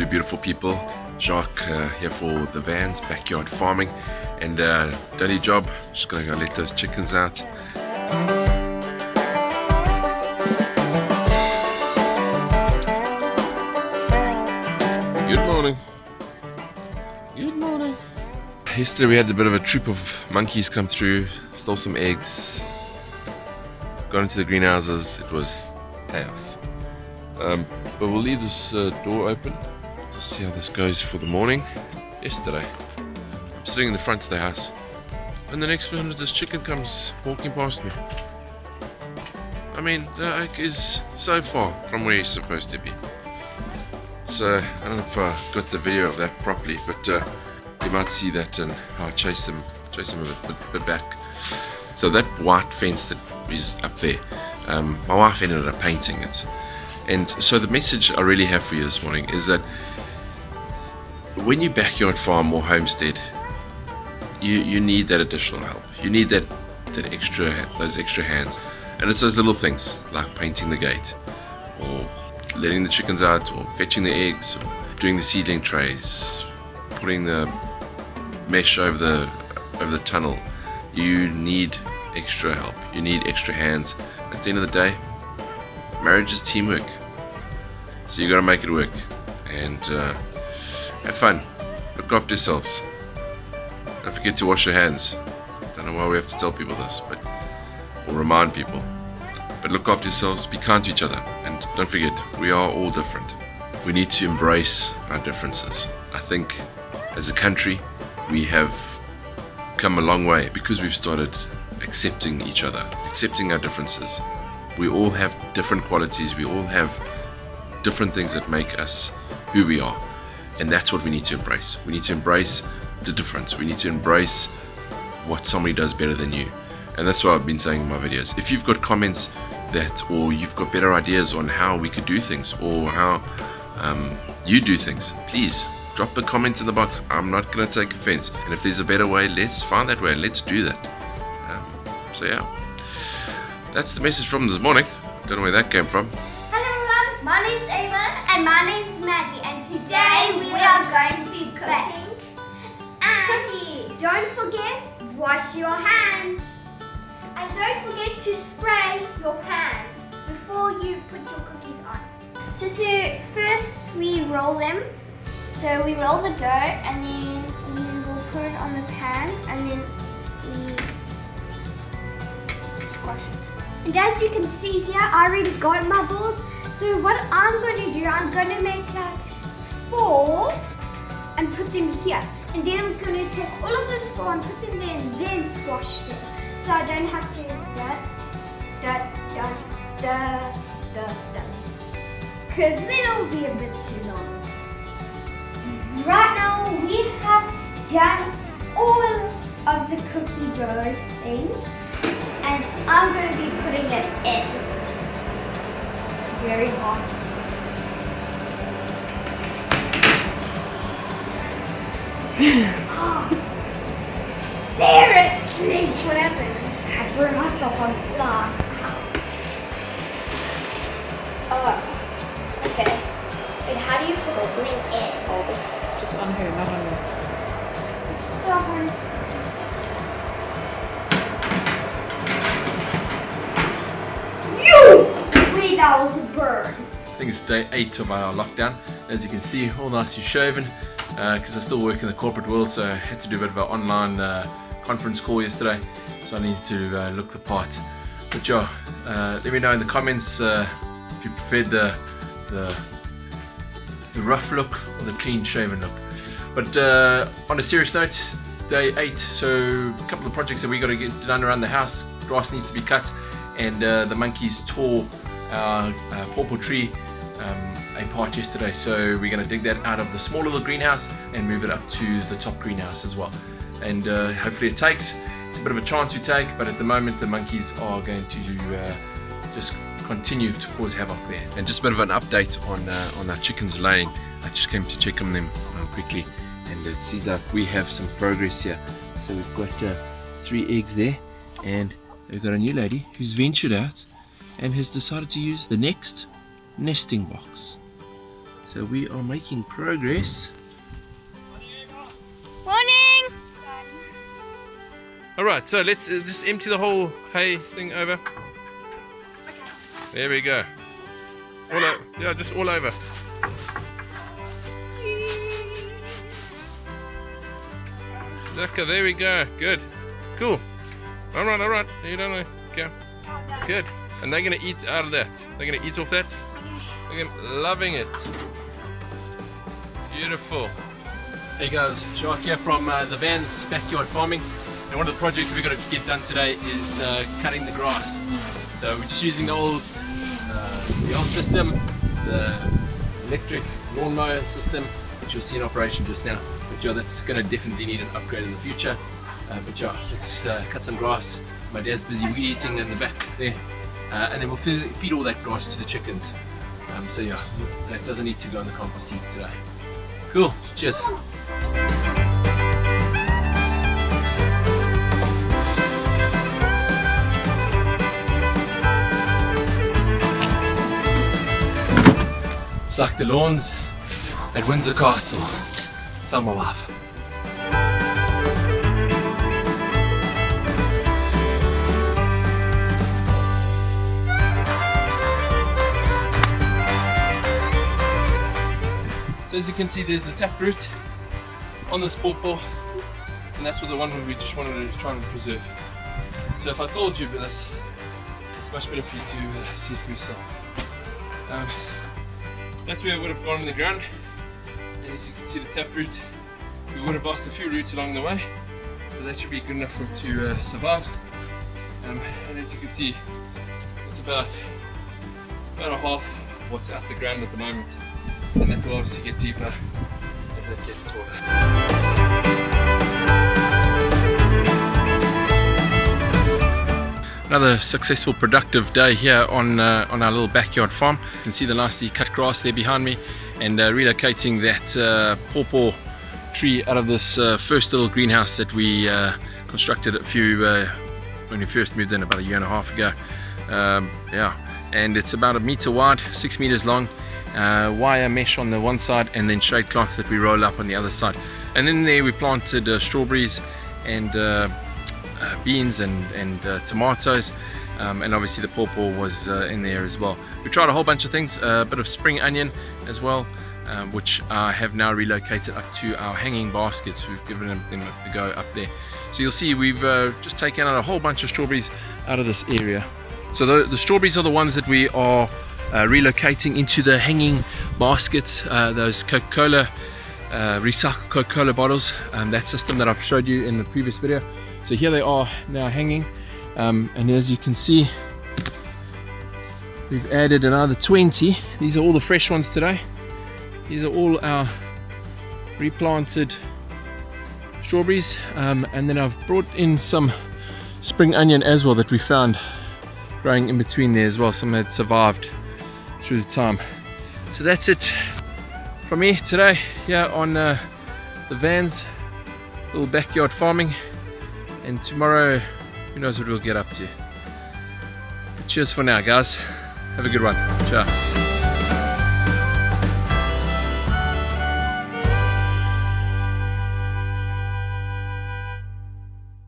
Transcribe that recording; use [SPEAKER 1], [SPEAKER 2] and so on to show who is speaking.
[SPEAKER 1] lovely, beautiful people. Jacques here for the Vans Backyard Farming, and daily job, just gonna go let those chickens out. Good morning. Good morning. Yesterday we had a bit of a troop of monkeys come through, stole some eggs, got into the greenhouses. It was chaos. But we'll leave this door open to see how this goes for the morning. Yesterday, I'm sitting in the front of the house, and the next minute this chicken comes walking past me. I mean, the egg is so far from where he's supposed to be. So I don't know if I got the video of that properly, but you might see that, and I'll chase him a bit back. So that white fence that is up there, my wife ended up painting it. And so the message I really have for you this morning is that when you backyard farm or homestead, you need that additional help. You need those extra hands. And it's those little things like painting the gate, or letting the chickens out, or fetching the eggs, or doing the seedling trays, putting the mesh over the tunnel. You need extra help. You need extra hands. At the end of the day, marriage is teamwork, so you got to make it work, and have fun. Look after yourselves. Don't forget to wash your hands. Don't know why we have to tell people this, or remind people. But look after yourselves. Be kind to each other, and don't forget, we are all different. We need to embrace our differences. I think, as a country, we have come a long way because we've started accepting each other, accepting our differences. We all have different qualities, we all have different things that make us who we are, and that's what we need to embrace. We need to embrace the difference. We need to embrace what somebody does better than you, and that's what I've been saying in my videos. If you've got comments or you've got better ideas on how we could do things, or how you do things, please drop the comments in the box. I'm not going to take offense, and if there's a better way, let's find that way and let's do that. So yeah, that's the message from this morning. Don't know where that came from.
[SPEAKER 2] Hello everyone, my name's Ava and my name's Maddie, and today we are going to be cooking cookies. Don't forget, wash your hands, and don't forget to spray your pan before you put your cookies on. So first we roll them. So we roll the dough, and then we will put it on the pan, and then we squash it. And as you can see here, I already got my balls. So what I'm going to do, I'm going to make like 4 and put them here. And then I'm going to take all of this 4 and put them there and then squash them. So I don't have to because then it'll be a bit too long. Right now we have done all of the cookie dough things, and I'm going to be putting it in. It's very hot. Oh, seriously, what happened? I burned myself on the side. Okay. Wait, how do you put this thing in?
[SPEAKER 3] Just on here, not on you.
[SPEAKER 2] Someone. Wait, that was a burn.
[SPEAKER 4] I think it's day 8 of our lockdown. As you can see, all nicely shaven, because I still work in the corporate world, so I had to do a bit of an online conference call yesterday, so I needed to look the part. But yeah, let me know in the comments if you preferred the rough look or the clean shaven look. But on a serious note, day 8, so a couple of projects that we got to get done around the house. Grass needs to be cut, and the monkeys tore our pawpaw tree apart yesterday, so we're going to dig that out of the small little greenhouse and move it up to the top greenhouse as well. And hopefully it takes. It's a bit of a chance we take, but at the moment the monkeys are going to just continue to cause havoc there.
[SPEAKER 1] And just a bit of an update on our chickens laying. I just came to check on them quickly, and it seems like we have some progress here. So we've got 3 eggs there, and we've got a new lady who's ventured out and has decided to use the next nesting box. So we are making progress.
[SPEAKER 2] Morning!
[SPEAKER 1] Alright, so let's just empty the whole hay thing over. There we go. All over. Yeah, just all over. Okay, there we go. Good. Cool. Alright. You don't know. Okay. Good. And they're gonna eat out of that. They're gonna eat off that. They're loving it. Beautiful. Hey guys, Jacques here from the Van's Backyard Farming. And one of the projects we've got to get done today is cutting the grass. So we're just using the old system, the electric lawnmower system, which you'll see in operation just now. But yeah, that's going to definitely need an upgrade in the future. But yeah, let's cut some grass. My dad's busy weed eating in the back there. And then we'll feed all that grass to the chickens. So yeah, that doesn't need to go in the compost heap today. Cool, cheers. It's like the lawns at Windsor Castle. Tell my wife. So as you can see, there's a taproot on this pawpaw, and that's what the one we just wanted to try and preserve. So if I told you about this, it's much better for you to see it for yourself. That's where it would have gone in the ground, and as you can see the taproot, we would have lost a few roots along the way, but that should be good enough for it to survive. And as you can see, it's about a half of what's out the ground at the moment, and that will obviously get deeper as it gets taller. Another successful, productive day here on our little backyard farm. You can see the nicely cut grass there behind me, and relocating that pawpaw tree out of this first little greenhouse that we constructed when we first moved in about 1.5 years ago. Yeah, and it's about 1 meter wide, 6 meters long, wire mesh on the one side, and then shade cloth that we roll up on the other side. And in there we planted strawberries and beans and tomatoes, and obviously the pawpaw was in there as well. We tried a whole bunch of things, a bit of spring onion as well, which I have now relocated up to our hanging baskets. We've given them a go up there. So you'll see we've just taken out a whole bunch of strawberries out of this area. So the strawberries are the ones that we are relocating into the hanging baskets, those Coca-Cola, recycled Coca-Cola bottles, that system that I've showed you in the previous video. So here they are now hanging, and as you can see, we've added another 20. These are all the fresh ones today. These are all our replanted strawberries, and then I've brought in some spring onion as well that we found growing in between there as well, some that survived through the time. So that's it from me today here on the Van's little backyard farming. And tomorrow, who knows what we'll get up to. But cheers for now, guys. Have a good one. Ciao.